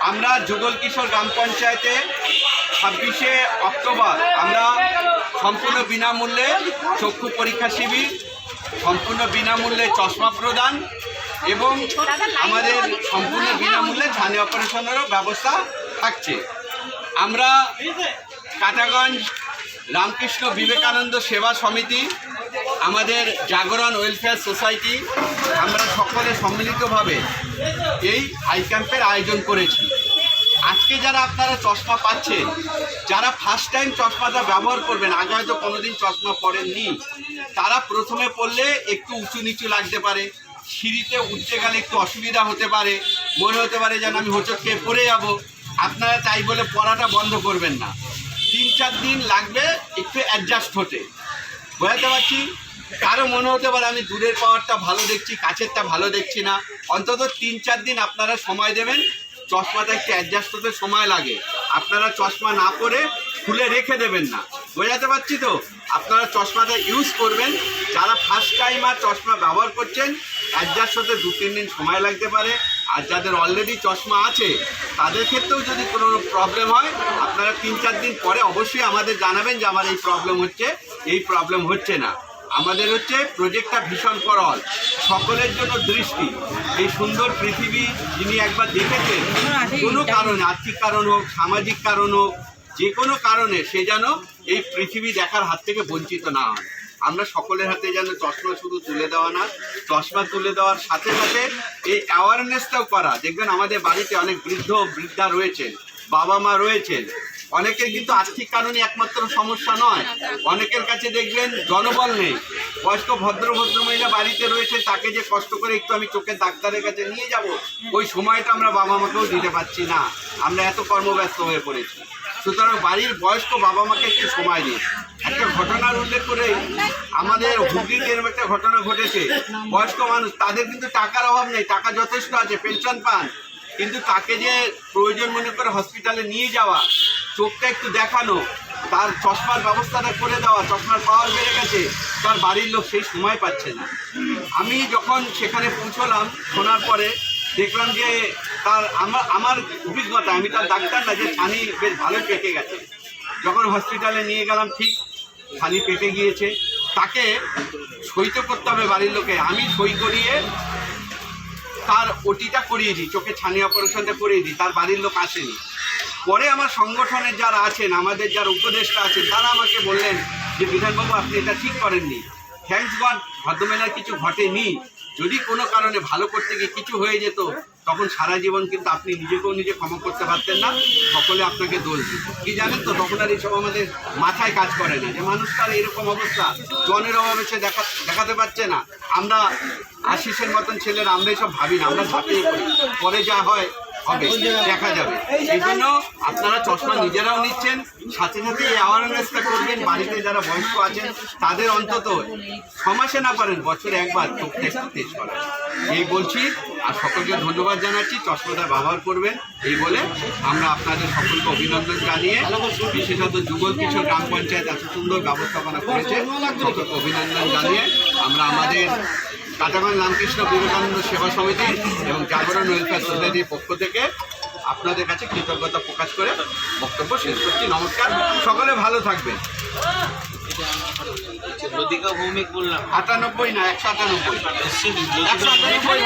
আমরা যুগল কিশোর গ্রাম পঞ্চায়েতে 26শে অক্টোবর আমরা সম্পূর্ণ বিনামূল্যে চক্ষু পরীক্ষা শিবির, সম্পূর্ণ বিনামূল্যে চশমা প্রদান এবং আমাদের সম্পূর্ণ বিনামূল্যে ছানি অপারেশনেরও ব্যবস্থা থাকছে। আমরা কাটাগঞ্জ রামকৃষ্ণ বিবেকানন্দ সেবা সমিতি, আমাদের জাগরণ ওয়েলফেয়ার সোসাইটি, আমরা সকলে সম্মিলিতভাবে এই আই ক্যাম্পের আয়োজন করেছি। আজকে যারা আপনারা চশমা পাচ্ছেন, যারা ফার্স্ট টাইম চশমাটা ব্যবহার করবেন, আগে হয়তো কোনোদিন চশমা পরেননি, তারা প্রথমে পড়লে একটু উঁচু নিচু লাগতে পারে, সিঁড়িতে উঠতে গেলে একটু অসুবিধা হতে পারে, মনে হতে পারে যেন আমি হোঁচট খেয়ে পড়ে যাব। আপনারা তাই বলে পড়াটা বন্ধ করবেন না। 3-4 দিন লাগবে একটু অ্যাডজাস্ট হতে, বোঝাতে পারছি। কারো মনে হতে পারে আমি দূরের পাওয়ারটা ভালো দেখছি, কাছেরটা ভালো দেখছি না। অন্তত 3-4 দিন আপনারা সময় দেবেন। চশমাটা একটু অ্যাডজাস্ট হতে সময় লাগে। আপনারা চশমা না পরে খুলে রেখে দেবেন না, বোঝাতে পারছি তো। আপনারা চশমাটা ইউজ করবেন। যারা ফার্স্ট টাইম আর চশমা ব্যবহার করছেন, অ্যাডজাস্ট হতে 2-3 দিন সময় লাগতে পারে। আর যাদের অলরেডি চশমা আছে তাদের ক্ষেত্রেও যদি কোনো প্রবলেম হয়, আপনারা 3-4 দিন পরে অবশ্যই আমাদের জানাবেন যে আমার এই প্রবলেম হচ্ছে, এই প্রবলেম হচ্ছে না। আমাদের হচ্ছে প্রজেক্টটা ভীষণ সরল, সকলের জন্য দৃষ্টি। এই সুন্দর পৃথিবী যিনি একবার দেখেছেন, কোনো কারণে, আর্থিক কারণ হোক, সামাজিক কারণ হোক, যে কোনো কারণে সে যেন এই পৃথিবী দেখার হাত থেকে বঞ্চিত না হয়। আমরা সকলের হাতে যেন চশমা শুধু তুলে দেওয়া না, চশমা তুলে দেওয়ার সাথে সাথে এই অ্যাওয়ারনেসটাও করা। দেখবেন আমাদের বাড়িতে অনেক বৃদ্ধা রয়েছেন, বাবা মা রয়েছেন। অনেকের কিন্তু আর্থিক কারণে একমাত্র সমস্যা নয়, অনেকের কাছে দেখবেন জনবল নেই। বয়স্ক ভদ্র মহিলা বাড়িতে রয়েছে, তাকে যে কষ্ট করে একটু আমি চোখের ডাক্তারের কাছে নিয়ে যাব, ওই সময়টা আমরা বাবা মাকেও দিতে পারছি না। আমরা এত কর্মব্যস্ত হয়ে পড়েছি। সুতরাং বাড়ির বয়স্ক বাবা মাকে একটু সময় দিন। একটা ঘটনার উল্লেখ করে, আমাদের হুগলিতে এরকম একটা ঘটনা ঘটেছে। বয়স্ক মানুষ, তাদের কিন্তু টাকার অভাব নেই, টাকা যথেষ্ট আছে, পেনশন পান, কিন্তু তাকে যে প্রয়োজন মনে করে হসপিটালে নিয়ে যাওয়া, চোখটা একটু দেখানো, তার চশমার ব্যবস্থাটা করে দেওয়া, চশমার পাওয়ার বেড়ে গেছে, তার বাড়ির লোক সেই সময় পাচ্ছে না। আমি যখন সেখানে পৌঁছলাম, শোনার পরে দেখলাম যে তার আমার অভিজ্ঞতা, আমি তার ডাক্তার না, যে ছানি বেশ ভালোই পেকে গেছে। যখন হসপিটালে নিয়ে গেলাম, ঠিক ছানি পেকে গিয়েছে। তাকে সই তো করতে হবে বাড়ির লোকে, আমি সই করিয়ে তার ওটিটা করিয়ে দিই, চোখে ছানি অপারেশনটা করিয়ে দিই। তার বাড়ির লোক আসেনি। পরে আমার সংগঠনের যারা আছেন, আমাদের যারা উপদেষ্টা আছেন, তারা আমাকে বললেন যে বিধানবাবু আপনি এটা ঠিক করেননি। থ্যাঙ্কস গড ভদ্রমেলার কিছু ঘটেনি। যদি কোনো কারণে ভালো করতে গিয়ে কিছু হয়ে যেত, তখন সারা জীবন কিন্তু আপনি নিজেকেও নিজে ক্ষমা করতে পারতেন না, সকলে আপনাকে দোষ দিত। কি জানেন তো, তখন আর এইসব আমাদের মাথায় কাজ করে না যে মানুষটার এরকম অবস্থা, জনের অভাবে সে দেখাতে পারছে না। আমরা আশিসের মতন ছেলেরা আমরা এইসব ভাবি না, আমরা ঝাঁপিয়ে পড়ি, পরে যা হয় হবে, দেখা যাবে। এই জন্য আপনারা চশমা নিজেরাও নিচ্ছেন, সাথে সাথে এই অ্যাওয়ারনেসটা করবেন। বাড়িতে যারা বয়স্ক আছেন তাদের অন্তত 6 মাসে না পারেন, বছরে একবার চোখটা একটু তেজ করা। এই বলছি, আর সকলকে ধন্যবাদ জানাচ্ছি। চশমাটা ব্যবহার করবেন এই বলে আমরা আপনাদের সকলকে অভিনন্দন জানিয়ে, বিশেষত যুগল কিশোর গ্রাম পঞ্চায়েত এত সুন্দর ব্যবস্থাপনা করেছে, সকলকে অভিনন্দন জানিয়ে আমরা আমাদের কাটাগঞ্জ রামকৃষ্ণ বিবেকানন্দ সেবা সমিতি এবং জাগরণ ওয়েলফেয়ার সোসাইটির পক্ষ থেকে আপনাদের কাছে কৃতজ্ঞতা প্রকাশ করে বক্তব্য শেষ করছি। নমস্কার, সকলে ভালো থাকবেন। 98 না 198